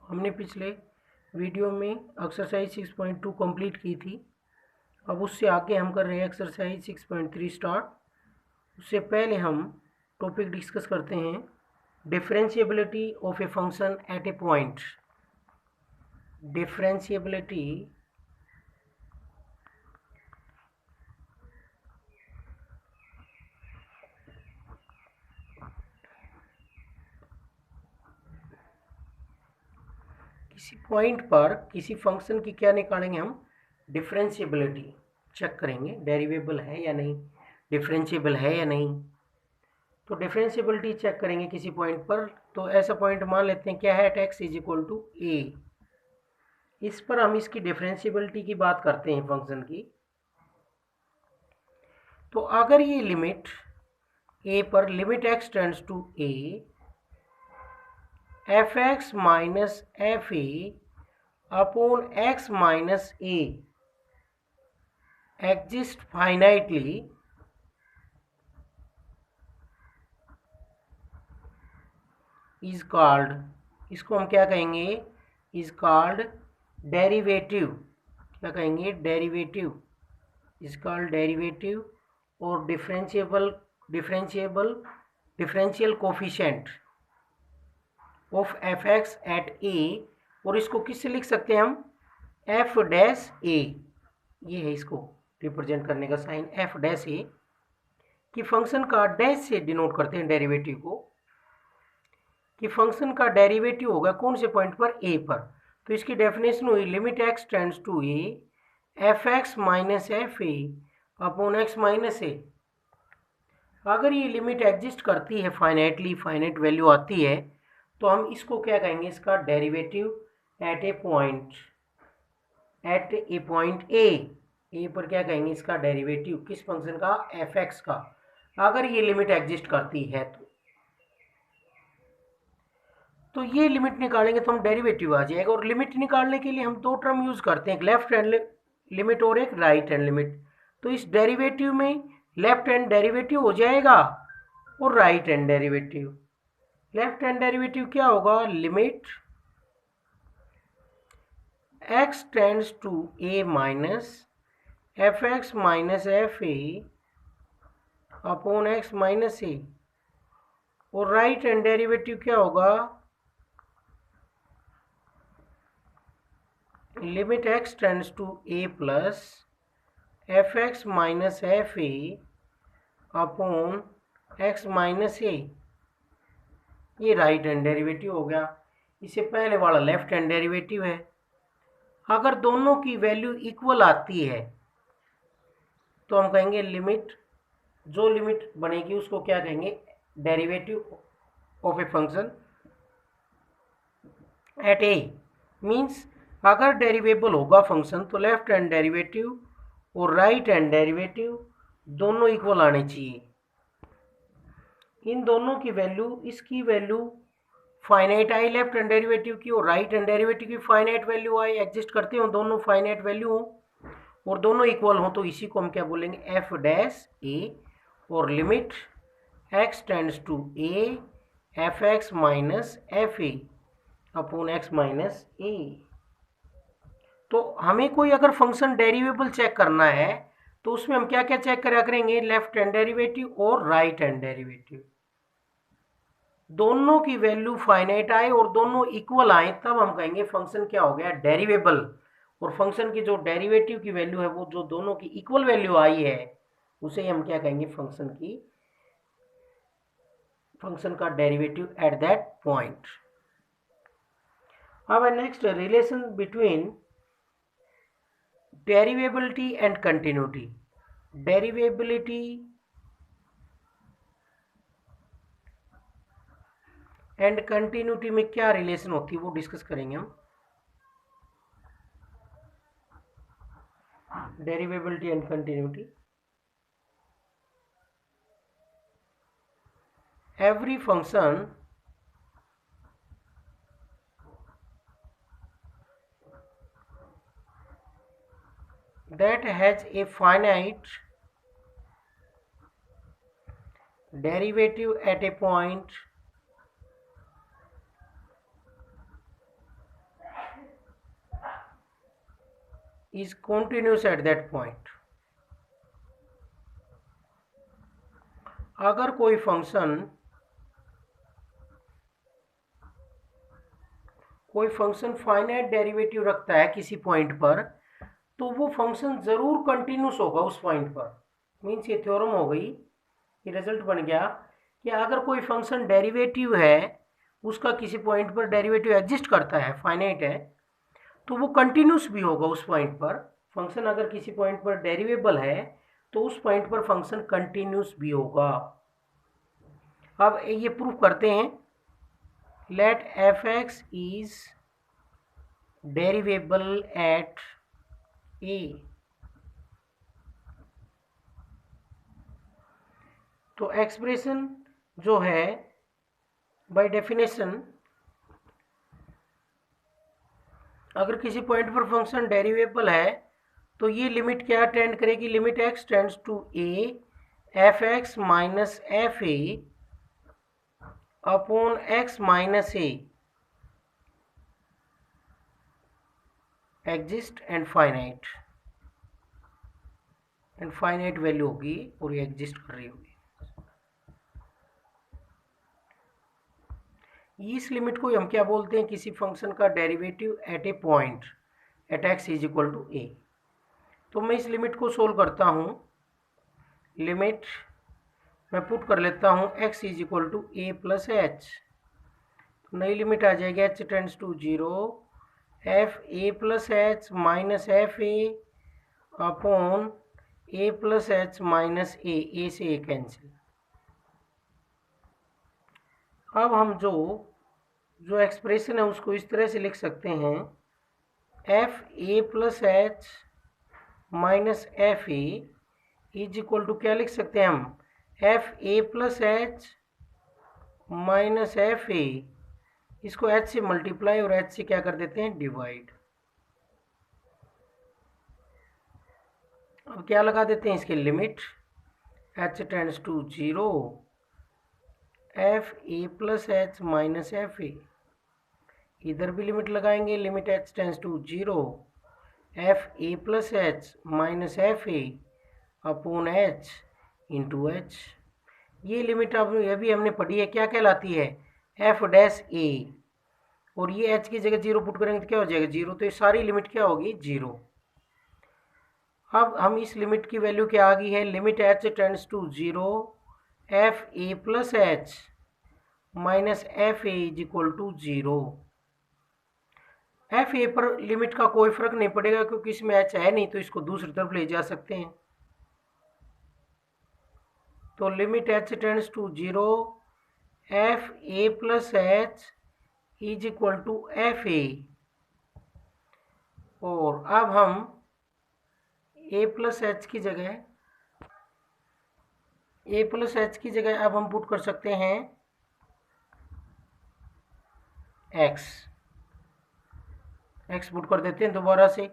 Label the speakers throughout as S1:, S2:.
S1: हमने पिछले वीडियो में एक्सरसाइज 6.2 कंप्लीट की थी। अब उससे आगे हम कर रहे हैं एक्सरसाइज 6.3 स्टार्ट। उससे पहले हम टॉपिक डिस्कस करते हैं differentiability of a function at a point. Differentiability किसी पॉइंट पर किसी फंक्शन की क्या निकालेंगे हम, डिफरेंशिएबिलिटी चेक करेंगे, डेरिवेबल है या नहीं, डिफरेंशिएबल है या नहीं। तो डिफरेंशिएबिलिटी चेक करेंगे किसी पॉइंट पर। तो ऐसा पॉइंट मान लेते हैं क्या है, at x is equal to a. इस पर हम इसकी डिफरेंशिएबिलिटी की बात करते हैं फंक्शन की। तो अगर ये लिमिट ए पर limit x tends to a, f x minus f a upon x minus a exist finitely, is called, इसको हम क्या कहेंगे, इज कॉल्ड डेरिवेटिव। क्या कहेंगे, डेरिवेटिव, इज कॉल्ड डेरिवेटिव। और differential coefficient of f x at a. और इसको किससे लिख सकते हैं हम, एफ डैश ए। ये है इसको रिप्रेजेंट करने का साइन, एफ डैश ए, कि फंक्शन का डैश से डिनोट करते हैं डेरिवेटिव को, कि फंक्शन का डेरिवेटिव होगा कौन से पॉइंट पर, ए पर। तो इसकी डेफिनेशन हुई limit x tends to a, f x minus f a upon x minus a. अगर ये लिमिट एग्जिस्ट करती है फाइनाइटली, फाइनाइट वैल्यू आती है, तो हम इसको क्या कहेंगे, इसका derivative at a point, at a point a पर क्या कहेंगे, इसका डेरिवेटिव किस फंक्शन का, एफ एक्स का, अगर ये लिमिट एग्जिस्ट करती है तो ये लिमिट निकालेंगे तो हम डेरिवेटिव आ जाएगा। और लिमिट निकालने के लिए हम दो टर्म यूज करते हैं, एक लेफ्ट हैंड लिमिट और एक राइट हैंड लिमिट। तो इस डेरिवेटिव में लेफ्ट हैंड डेरिवेटिव हो जाएगा और right hand derivative. Left hand derivative क्या होगा, limit x tends to a minus f x minus f a upon x minus a. और राइट हैंड डेरिवेटिव क्या होगा, limit x tends to a plus f x minus f a upon x minus a. ये right hand derivative हो गया। इससे पहले वाला left hand derivative है। अगर दोनों की वैल्यू इक्वल आती है तो हम कहेंगे लिमिट, जो लिमिट बनेगी उसको क्या कहेंगे, derivative of a function at A. Means अगर डेरिवेबल होगा फंक्शन तो लेफ्ट हैंड डेरिवेटिव और राइट हैंड डेरिवेटिव दोनों इक्वल आने चाहिए। इन दोनों की वैल्यू, इसकी value finite I left hand derivative की, और राइट हैंड डेरिवेटिव की फाइनाइट वैल्यू आई, एग्जिस्ट करते हो दोनों फाइनाइट वैल्यू हो और दोनों इक्वल हो, तो इसी को हम क्या बोलेंगे, एफ डैश ए। और limit x tends to a f x minus f a upon x minus a. तो हमें कोई अगर फंक्शन डेरिवेबल चेक करना है तो उसमें हम क्या क्या चेक करा करेंगे, लेफ्ट हैंड डेरिवेटिव और राइट हैंड डेरिवेटिव। दोनों की वैल्यू फाइनाइट आए और दोनों इक्वल आए तब हम कहेंगे फंक्शन क्या हो गया, डेरिवेबल। और फंक्शन की जो डेरिवेटिव की वैल्यू है वो जो दोनों की इक्वल वैल्यू आई है उसे हम क्या कहेंगे, फंक्शन का डेरिवेटिव एट दैट पॉइंट। अब next, relation between derivability and continuity. Derivability and continuity में क्या रिलेशन होती है वो डिस्कस करेंगे हम। Derivability and continuity, every function that has a finite derivative at a point is continuous at that point. अगर कोई फंक्शन फाइनाइट डेरिवेटिव रखता है किसी पॉइंट पर, तो वो फंक्शन जरूर कंटिन्यूस होगा उस पॉइंट पर। मीन्स ये थ्योरम हो गई, ये रिजल्ट बन गया कि अगर कोई फंक्शन डेरिवेटिव है, उसका किसी पॉइंट पर डेरिवेटिव एग्जिस्ट करता है, फाइनाइट है, तो वो कंटिन्यूस भी होगा उस पॉइंट पर। फंक्शन अगर किसी पॉइंट पर डेरिवेबल है तो उस पॉइंट पर फंक्शन कंटिन्यूस भी होगा। अब ये प्रूफ करते हैं। Let f x is derivable at a. तो एक्सप्रेशन जो है बाय डेफिनेशन, अगर किसी पॉइंट पर फंक्शन डेरिवेबल है तो ये लिमिट क्या टेंड करेगी, limit x tends to a f x minus f a upon x minus a exist and finite value होगी और ये एग्जिस्ट कर रही होगी। इस लिमिट को हम क्या बोलते हैं, किसी फंक्शन का derivative at a point at x is equal to a. तो मैं इस लिमिट को सोल्व करता हूँ। लिमिट मैं पुट कर लेता हूँ x is equal to a plus h. नई लिमिट आ जाएगी h tends to 0 f a plus h minus f a upon a plus h minus a से ए कैंसिल। अब हम जो एक्सप्रेशन है उसको इस तरह से लिख सकते हैं, f a plus h minus f a is equal to क्या लिख सकते हैं हम, f a plus h minus f a, इसको h से मल्टीप्लाई और h से क्या कर देते हैं, डिवाइड। अब क्या लगा देते हैं इसके limit, h tends to 0 f a plus h minus f a, इधर भी लिमिट लगाएंगे, limit h tends to 0 f a plus h minus f a upon h into h. ये लिमिट अब ये भी हमने पढ़ी है, क्या कहलाती है, एफ डैश ए, और ये h की जगह 0 पुट करेंगे तो क्या हो जाएगा 0, तो ये सारी लिमिट क्या होगी 0। अब हम इस लिमिट की वैल्यू क्या आ गई है, limit h tends to 0 f a plus h minus f a is equal to 0। F a पर लिमिट का कोई फर्क नहीं पड़ेगा क्योंकि इसमें h है नहीं, तो इसको दूसरी तरफ ले जा सकते हैं। तो limit h tends to 0 f a plus h is equal to f a, और अब हम a प्लस एच की जगह अब हम पुट कर सकते हैं x पुट कर देते हैं दोबारा से।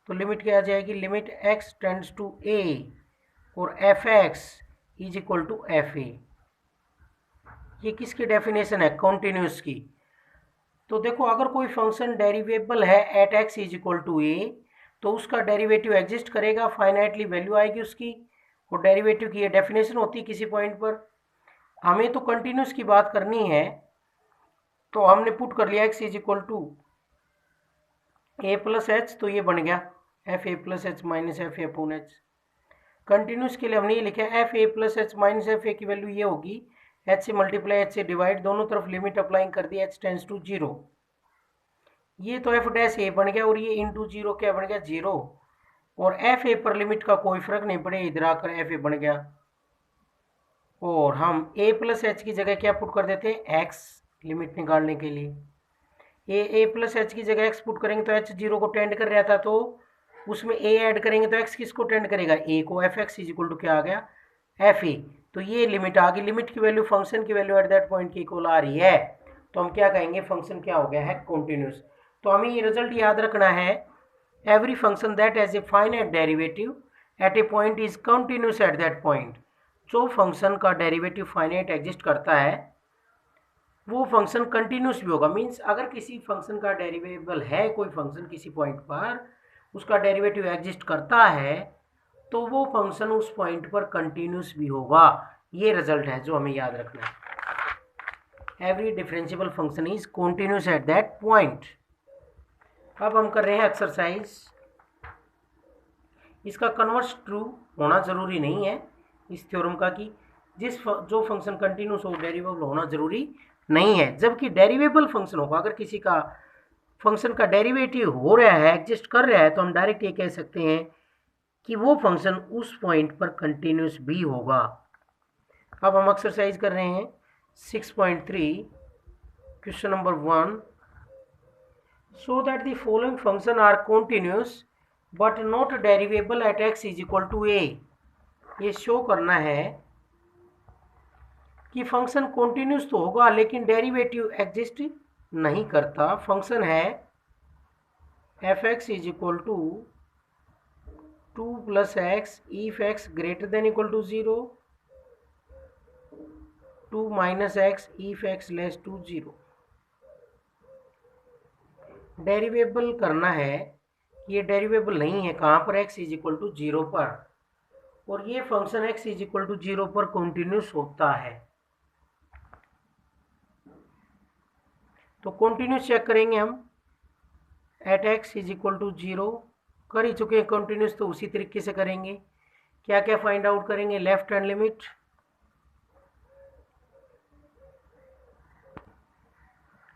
S1: तो लिमिट क्या आ जाएगी, limit x tends to a और f x is equal to f a. ये किसकी डेफिनेशन है, कॉन्टिन्यूस की। तो देखो अगर कोई फंक्शन डेरिवेबल है at x is equal to a, तो उसका डेरिवेटिव एग्जिस्ट करेगा, फाइनाइटली वैल्यू आएगी उसकी, और डेरिवेटिव की ये डेफिनेशन होती है किसी पॉइंट पर। हमें तो कंटिन्यूस की बात करनी है, तो हमने पुट कर लिया x is equal to a plus H, तो ये बन गया f a plus h minus f a upon h. Continuous के लिए हमने ये लिखा f a plus h minus f a की वैल्यू ये होगी, h से मल्टीप्लाई h से डिवाइड, दोनों तरफ लिमिट अप्लाइंग कर दी, h टेंड्स टू 0। ये तो f डैश ए बन गया और ये इंटू 0 क्या बन गया 0, और एफ ए पर लिमिट का कोई फर्क नहीं पड़े, इधर आकर एफ ए बन गया। और हम a प्लस एच की जगह क्या पुट कर देते हैं, x, लिमिट निकालने के लिए a प्लस एच की जगह x पुट करेंगे तो h 0 को टेंड कर रहा था, तो उसमें a ऐड करेंगे तो x किसको टेंड करेगा, a को। F x is equal to क्या आ गया, एफ ए। तो ये लिमिट आ गई, लिमिट की वैल्यू फंक्शन की वैल्यू एट दैट पॉइंट की इक्वल आ रही है, तो हम क्या कहेंगे, फंक्शन क्या हो गया है, कॉन्टिन्यूस। तो हमें ये रिजल्ट याद रखना है, every function that has a finite derivative at a point is continuous at that point. जो फंक्शन का डेरिवेटिव फाइनाइट एग्जिस्ट करता है वो फंक्शन कंटिन्यूस भी होगा। मीन्स अगर किसी फंक्शन का डेरिवेबल है कोई फंक्शन किसी पॉइंट पर, उसका डेरिवेटिव एग्जिस्ट करता है तो वो फंक्शन उस पॉइंट पर कंटिन्यूस भी होगा। ये रिजल्ट है जो हमें याद रखना है। Every differentiable function is continuous at that point. अब हम कर रहे हैं एक्सरसाइज। इसका कन्वर्स ट्रू होना जरूरी नहीं है इस थ्योरम का कि जो फंक्शन कंटिन्यूस हो डेरिवेबल होना जरूरी नहीं है, जबकि डेरिवेबल फंक्शन होगा। अगर किसी का फंक्शन का डेरिवेटिव हो रहा है, एग्जिस्ट कर रहा है, तो हम डायरेक्ट ये कह सकते हैं कि वो फंक्शन उस पॉइंट पर कंटिन्यूस भी होगा। अब हम एक्सरसाइज कर रहे हैं 6.3 question number 1। So that the following function are continuous but not derivable at x is equal to a। ये शो करना है कि फंक्शन कंटिन्यूस तो होगा लेकिन डेरिवेटिव एग्जिस्ट नहीं करता। फंक्शन है f(x) is equal to 2 + x if x greater than equal to 0, 2 - x if x less to 0। Derivable करना है, ये डेरिवेबल नहीं है कहाँ पर, x इज इक्वल टू 0 पर, और ये function x is equal to 0 पर कंटिन्यूस होता है। तो कंटिन्यूस चेक करेंगे हम at x is equal to 0। कर ही चुके हैं कंटिन्यूस, तो उसी तरीके से करेंगे। क्या क्या फाइंड आउट करेंगे? Left hand limit,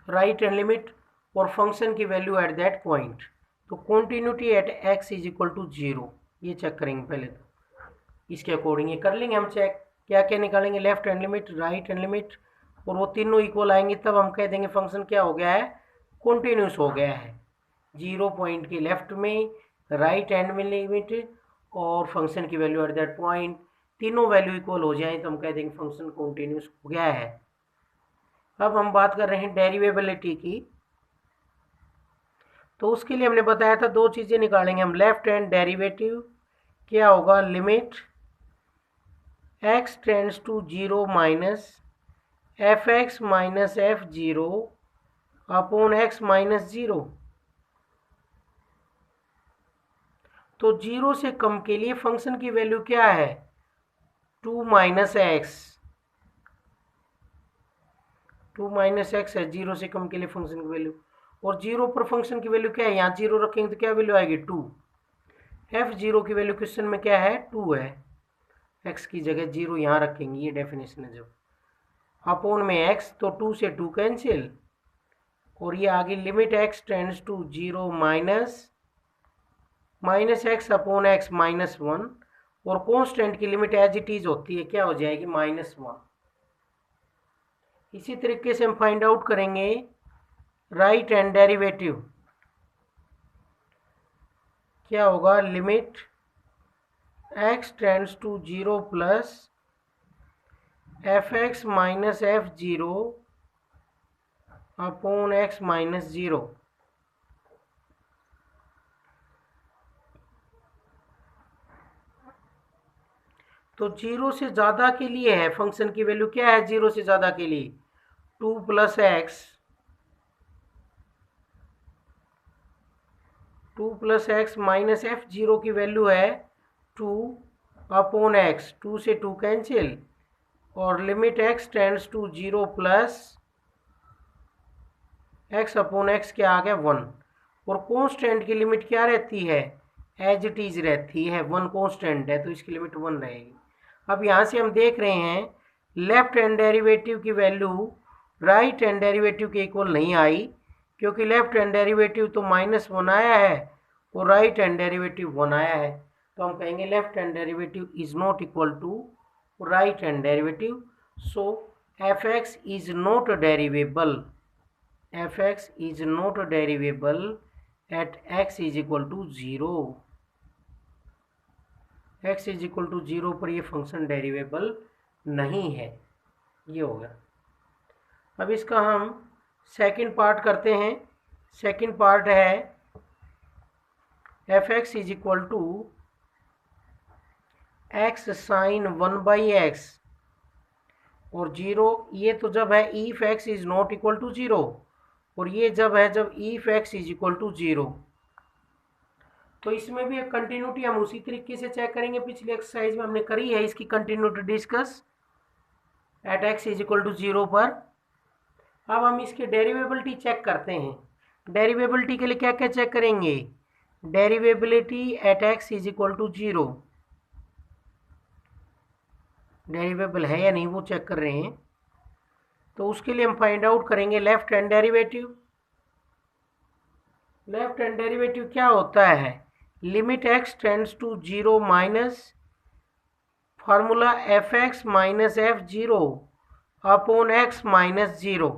S1: right hand limit, और फंक्शन की वैल्यू एट दैट पॉइंट। तो continuity at x is equal to 0 ये चेक करेंगे पहले। तो इसके अकॉर्डिंग ये कर लेंगे हम चेक। क्या क्या निकालेंगे? Left hand limit, right hand limit, और वो तीनों इक्वल आएंगे तब हम कह देंगे फंक्शन क्या हो गया है, कंटिन्यूस हो गया है। 0 पॉइंट के लेफ्ट में, राइट हैंड में लिमिट, और फंक्शन की वैल्यू एट दैट पॉइंट, तीनों वैल्यू इक्वल हो जाए तो हम कह देंगे फंक्शन कंटिन्यूस हो गया है। अब हम बात कर रहे हैं डेरिवेबिलिटी की। तो उसके लिए हमने बताया था दो चीज़ें निकालेंगे हम। लेफ्ट हैंड डेरिवेटिव क्या होगा? Limit x tends to 0 minus f(x) minus f(0) upon x minus 0। तो 0 से कम के लिए फंक्शन की वैल्यू क्या है? 2 - x। 2 - x है 0 से कम के लिए फंक्शन की वैल्यू, और 0 पर फंक्शन की वैल्यू क्या है? यहाँ 0 रखेंगे तो क्या वैल्यू आएगी? 2। f(0) की वैल्यू क्वेश्चन में क्या है? 2 है। x की जगह 0 यहाँ रखेंगे, ये डेफिनेशन है। जब अपॉन में x, तो 2 से 2 कैंसिल, और ये आगे limit x tends to 0 minus x upon x minus 1, और कॉन्स्टेंट की लिमिट एज इट इज होती है, क्या हो जाएगी? -1। इसी तरीके से हम फाइंड आउट करेंगे राइट हैंड डेरिवेटिव। क्या होगा? Limit x tends to 0 plus f(x) minus f(0) upon x minus 0। तो 0 से ज़्यादा के लिए है, फंक्शन की वैल्यू क्या है 0 से ज़्यादा के लिए? 2 + x, 2 + x माइनस f(0) की वैल्यू है 2 अपॉन x, 2 से 2 कैंसिल, और limit x tends to 0 plus x upon x क्या आ गया? 1। और कॉन्स्टेंट की लिमिट क्या रहती है? एज इट इज रहती है, 1 कॉन्स्टेंट है तो इसकी लिमिट 1 रहेगी। अब यहाँ से हम देख रहे हैं लेफ्ट हैंड डेरिवेटिव की वैल्यू राइट हैंड डेरिवेटिव के इक्वल नहीं आई, क्योंकि लेफ्ट हैंड डेरिवेटिव तो -1 आया है और राइट हैंड डेरिवेटिव 1 आया है। तो हम कहेंगे left hand derivative is not equal to right hand derivative. So f(x) is not derivable, f(x) is not derivable at x is equal to 0। x is equal to 0 पर ये function डेरिवेबल नहीं है। ये हो गया। अब इसका हम सेकंड पार्ट करते हैं। सेकंड पार्ट है f(x) is equal to x sin 1/x और 0। ये तो जब है if x is not equal to 0, और ये जब है जब if x is equal to 0। तो इसमें भी एक कंटिन्यूटी हम उसी तरीके से चेक करेंगे, पिछले एक्सरसाइज में हमने करी है इसकी continuity discuss at x is equal to 0 पर। अब हम इसकी डेरिवेबिलिटी चेक करते हैं। डेरिवेबिलिटी के लिए क्या क्या चेक करेंगे? Derivability at x is equal to 0, derivable है या नहीं वो चेक कर रहे हैं। तो उसके लिए हम फाइंड आउट करेंगे left hand derivative. Left hand derivative क्या होता है? Limit x tends to 0 minus formula f x minus f 0 upon x minus 0।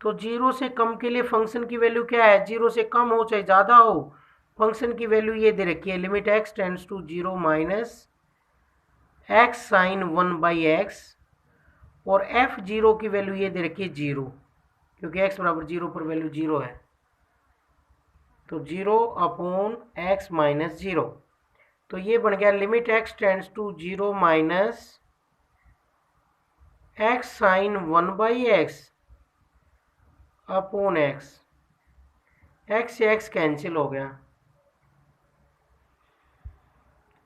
S1: तो 0 से कम के लिए फंक्शन की वैल्यू क्या है? 0 से कम हो चाहे ज़्यादा हो, फंक्शन की वैल्यू ये दे रखी है, limit x tends to 0 minus x sine 1 by x, और एफ 0 की वैल्यू ये दे रखी है 0, क्योंकि एक्स बराबर 0 पर वैल्यू 0 है। तो 0 अपॉन एक्स माइनस 0। तो ये बन गया limit x tends to 0 minus x sine 1 by x upon x. X से एक्स कैंसिल हो गया।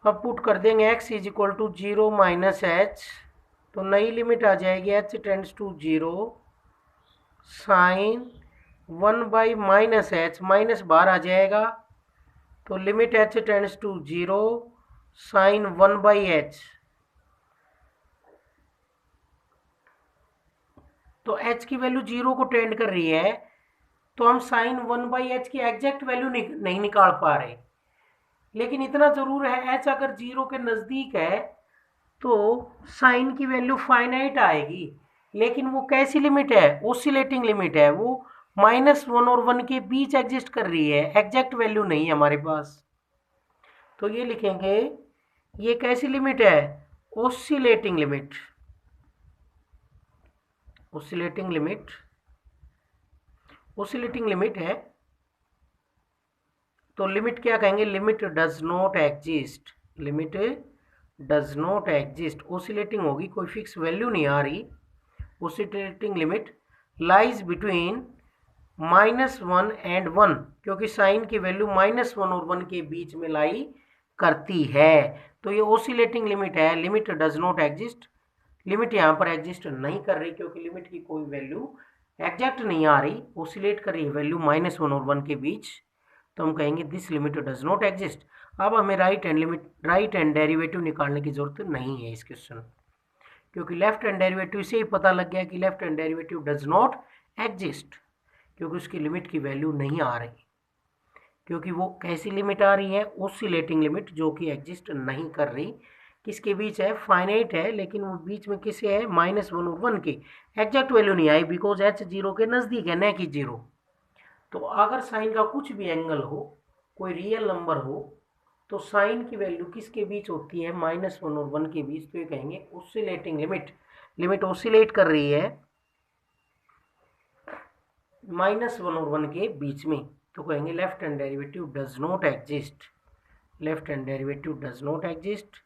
S1: अब पुट कर देंगे x is equal to 0 minus h, तो नई लिमिट आ जाएगी h tends to 0 sine 1 by minus h, minus बाहर आ जाएगा, तो limit h tends to 0 sine 1 by h. तो h की वैल्यू 0 को टेंड कर रही है, तो हम साइन 1 बाई एच की एग्जैक्ट वैल्यू नहीं निकाल पा रहे। लेकिन इतना जरूर है, h अगर 0 के नज़दीक है तो साइन की वैल्यू फाइनाइट आएगी। लेकिन वो कैसी लिमिट है? ओसिलेटिंग लिमिट है, वो -1 और 1 के बीच एग्जिस्ट कर रही है, एग्जैक्ट वैल्यू नहीं है हमारे पास। तो ये लिखेंगे, ये कैसी लिमिट है? Oscillating limit. Oscillating limit, oscillating limit है। तो लिमिट क्या कहेंगे? Limit does not exist, limit does not exist. Oscillating होगी, कोई फिक्स वैल्यू नहीं आ रही। Oscillating limit lies between -1 and 1, क्योंकि साइन की वैल्यू -1 और 1 के बीच में लाई करती है। तो ये ओसिलेटिंग लिमिट है, limit does not exist. Limit यहाँ पर एग्जिस्ट नहीं कर रही, क्योंकि लिमिट की कोई वैल्यू एग्जैक्ट नहीं आ रही, ओसिलेट कर रही है वैल्यू -1 और 1 के बीच। तो हम कहेंगे this limit does not exist. अब हमें राइट हैंड डेरिवेटिव निकालने की जरूरत नहीं है इस क्वेश्चन, क्योंकि लेफ्ट हैंड डेरिवेटिव से ही पता लग गया कि left hand derivative does not exist, क्योंकि उसकी लिमिट की वैल्यू नहीं आ रही। क्योंकि वो कैसी लिमिट आ रही है? ओसिलेटिंग लिमिट, जो कि एग्जिस्ट नहीं कर रही। किसके बीच है? फाइनाइट है, लेकिन वो बीच में किसे है? -1 और 1 की। एग्जैक्ट वैल्यू नहीं आई, बिकॉज h 0 के नज़दीक है, न कि 0। तो अगर साइन का कुछ भी एंगल हो, कोई रियल नंबर हो, तो साइन की वैल्यू किसके बीच होती है? -1 और 1 के बीच। तो ये कहेंगे ओसिलेटिंग लिमिट, लिमिट ओसिलेट कर रही है -1 और 1 के बीच में। तो कहेंगे left hand derivative does not exist, left hand derivative does not exist,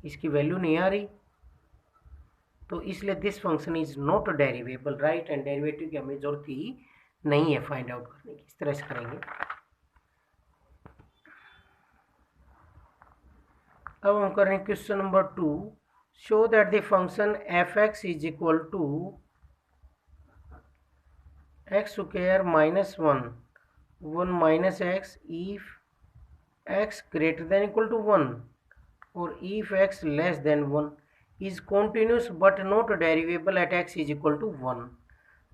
S1: इसकी वैल्यू नहीं आ रही, तो इसलिए this function is not derivable. Right hand derivative की हमें जरूरत ही नहीं है फाइंड आउट करने की। इस तरह से करेंगे। अब हम कर रहे हैं question number 2। Show that the function f x is equal to x square -1 1 minus x if x greater than equal to 1 और if x less than 1 is continuous but not derivable at x is equal to 1।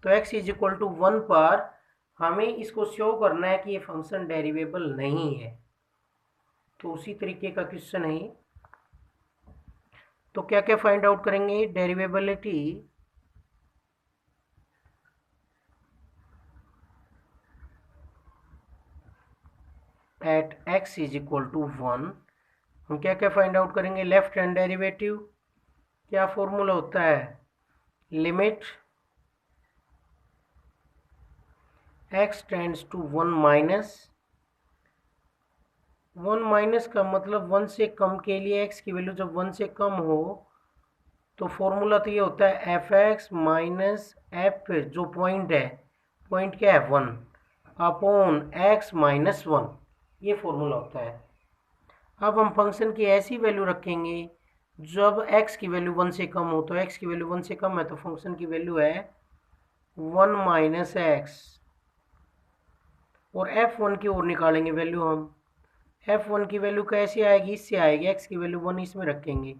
S1: तो x is equal to 1 पर हमें इसको show करना है कि ये function डेरिवेबल नहीं है। तो उसी तरीके का क्वेश्चन है। तो क्या क्या फाइंड आउट करेंगे? Derivability at x is equal to 1। हम क्या क्या फाइंड आउट करेंगे? लेफ्ट हैंड डेरिवेटिव, क्या फॉर्मूला होता है? Limit x tends to 1 minus 1 minus का मतलब 1 से कम के लिए x की वैल्यू जब 1 से कम हो तो फॉर्मूला तो ये होता है एफ एक्स माइनस एफ, जो पॉइंट है, पॉइंट क्या है? 1। अपॉन x माइनस 1, ये फॉर्मूला होता है। अब हम फंक्शन की ऐसी वैल्यू रखेंगे जब x की वैल्यू 1 से कम हो, तो x की वैल्यू 1 से कम है तो फंक्शन की वैल्यू है 1 माइनस x, और f1 की ओर निकालेंगे वैल्यू हम। f1 की वैल्यू कैसी आएगी, इससे आएगी, x की वैल्यू 1 इसमें रखेंगे,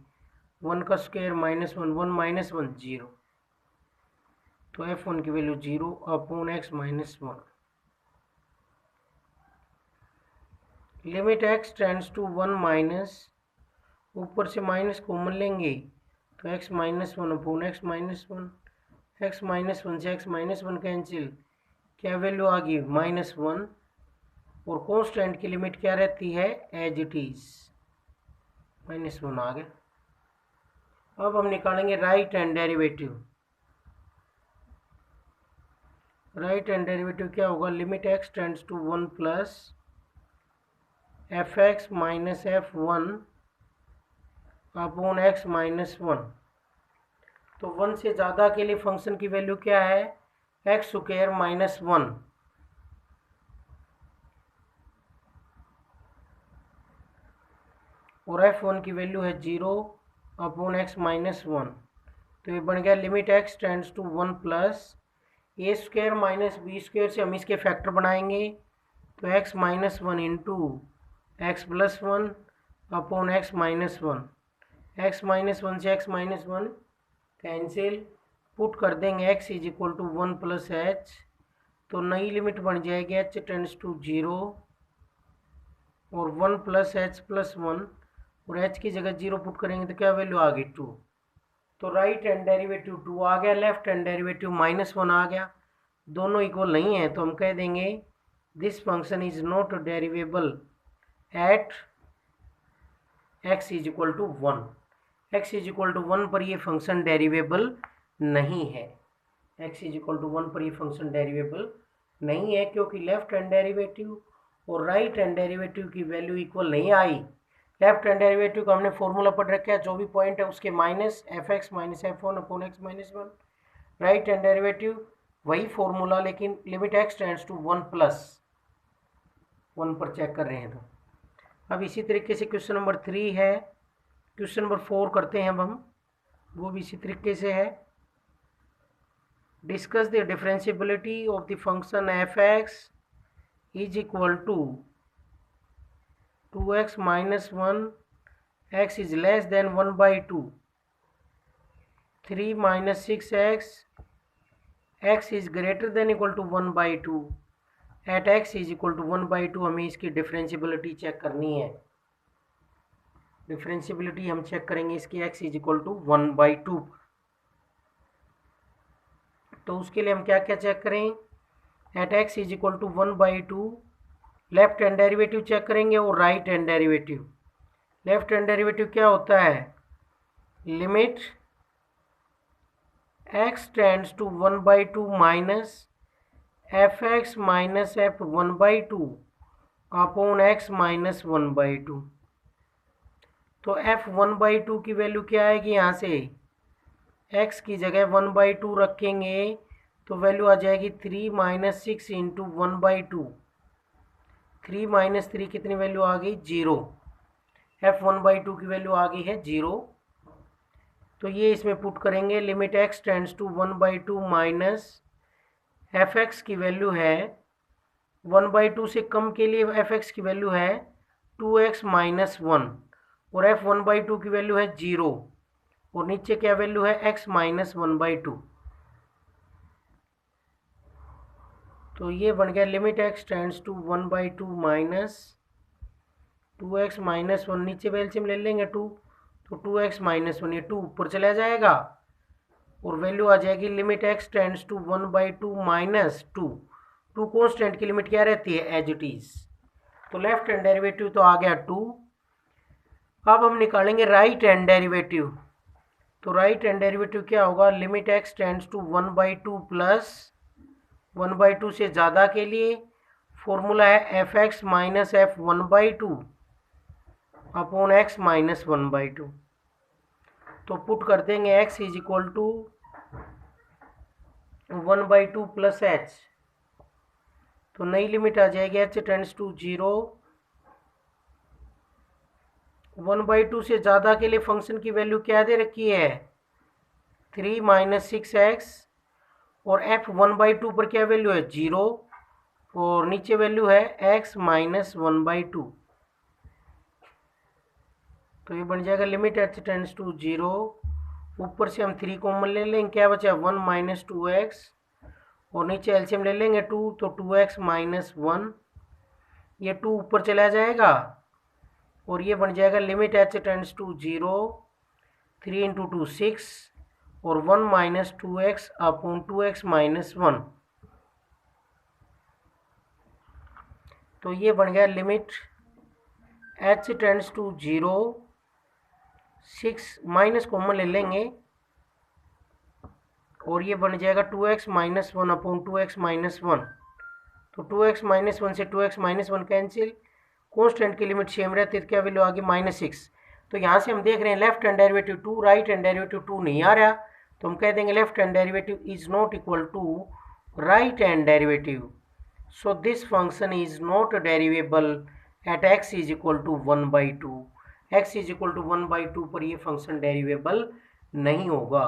S1: 1 का स्क्वायर माइनस 1, 1 माइनस 1 0, तो f1 की value 0 upon x minus 1। Limit x tends to 1 minus, ऊपर से माइनस कॉमन लेंगे तो x minus 1 upon x minus 1, x minus 1 से x माइनस 1 कैंसिल, क्या वैल्यू आ गई माइनस 1, और कांस्टेंट की लिमिट क्या रहती है एज इट इज, माइनस 1 आ गया। अब हम निकालेंगे right hand derivative. Right hand derivative क्या होगा, limit x tends to 1 plus fx minus f1 upon x minus 1। तो 1 से ज़्यादा के लिए फंक्शन की वैल्यू क्या है, x स्क्वायर माइनस 1, और f1 की वैल्यू है 0 अपॉन x माइनस 1। तो ये बन गया limit x tends to 1 plus A square minus B square से हम इसके फैक्टर बनाएंगे, तो x minus 1 into x plus 1 upon x minus 1, x minus 1 से x माइनस 1 कैंसिल, पुट कर देंगे x is equal to 1 plus H, तो नई लिमिट बन जाएगी h टेंड्स टू 0 और 1 प्लस एच प्लस 1, और h की जगह 0 पुट करेंगे तो क्या वैल्यू आ गई 2। तो राइट हैंड डेरिवेटिव 2 आ गया, लेफ्ट हैंड डेरिवेटिव माइनस 1 आ गया। दोनों इक्वल नहीं है तो हम कह देंगे this function is not derivable at x is equal to 1, x is equal to 1 पर ये फंक्शन डेरिवेबल नहीं है, x इज इक्वल टू 1 पर ये फंक्शन डेरिवेबल नहीं है, क्योंकि लेफ्ट हैंड डेरिवेटिव और राइट हैंड डेरिवेटिव की वैल्यू इक्वल नहीं आई। लेफ्ट हैंड डेरिवेटिव का हमने फॉर्मूला पढ़ रखा है, जो भी पॉइंट है उसके minus fx minus f1 upon x minus 1। Right hand derivative वही फॉर्मूला, लेकिन limit x tends to 1 plus 1 पर चेक कर रहे हैं। तो अब इसी तरीके से क्वेश्चन नंबर 3 है, क्वेश्चन नंबर 4 करते हैं अब हम, वो भी इसी तरीके से है। Discuss the differentiability of the function f(x) is equal to 2x minus 1, x is less than 1/2, 3 minus 6x, x is greater than equal to 1/2, at x is equal to 1/2। हमें इसकी डिफरेंशिएबिलिटी चेक करनी है। Differentiability हम check करेंगे इसकी x is equal to 1/2। तो उसके लिए हम क्या क्या चेक करें, at x is equal to 1/2 left hand derivative check करेंगे और right hand derivative. Left hand derivative क्या होता है, limit x tends to 1/2 minus fx minus f1/2 upon x minus 1/2। तो f1/2 की वैल्यू क्या आएगी, यहाँ से x की जगह 1/2 रखेंगे तो वैल्यू आ जाएगी 3 माइनस 6 इंटू 1/2, 3 माइनस 3 कितनी वैल्यू आ गई 0, f1/2 की वैल्यू आ गई है 0। तो ये इसमें पुट करेंगे, limit x tends to 1/2 minus fx की वैल्यू है 1/2 से कम के लिए fx की वैल्यू है 2x माइनस 1, और f1/2 की वैल्यू है 0, और नीचे क्या वैल्यू है x माइनस 1/2। तो ये बन गया limit x tends to 1/2 minus 2x minus 1, नीचे एलसीएम ले लेंगे 2, तो 2x माइनस 1, ये 2 ऊपर चला जाएगा और वैल्यू आ जाएगी limit x tends to 1/2 minus 2। 2 constant की लिमिट क्या रहती है एज इट इज। तो लेफ्ट हैंड डेरिवेटिव तो आ गया 2। अब हम निकालेंगे राइट हैंड डेरिवेटिव। तो राइट हैंड डेरिवेटिव क्या होगा, limit x tends to 1/2 plus 1/2 से ज़्यादा के लिए फॉर्मूला है fx minus f1/2 upon x minus 1/2। तो पुट कर देंगे x is equal to 1/2 plus h, तो नई लिमिट आ जाएगी h टेंड्स टू 0, 1/2 से ज़्यादा के लिए फंक्शन की वैल्यू क्या दे रखी है 3 - 6x, और f 1/2 पर क्या वैल्यू है 0, और नीचे वैल्यू है x - 1/2। तो ये बन जाएगा लिमिट h टेंड्स टू 0, ऊपर से हम 3 कॉमन ले लेंगे, क्या बचा 1 - 2x, और नीचे एलसीएम ले लेंगे 2, तो 2x - 1, ये 2 ऊपर चला जाएगा और ये बन जाएगा लिमिट h टेंड्स टू 0, 3 × 2 6, और 1 - 2x अपॉन 2x - 1। तो ये बन गया limit h tends to 0, 6 minus common ले लेंगे और ये बन जाएगा 2x - 1 अपॉन 2x - 1। तो 2x - 1 से 2x - 1 कैंसिल, कॉन्स्टेंट की लिमिट सेम रहती है, तो क्या वैल्यू आ गई -6। तो यहाँ से हम देख रहे हैं left hand derivative 2, right hand derivative 2 नहीं आ रहा, तो हम कह देंगे left hand derivative is not equal to right hand derivative, so this function is not derivable at x is equal to 1/2। x is equal to 1/2 पर ये function डेरिवेबल नहीं होगा।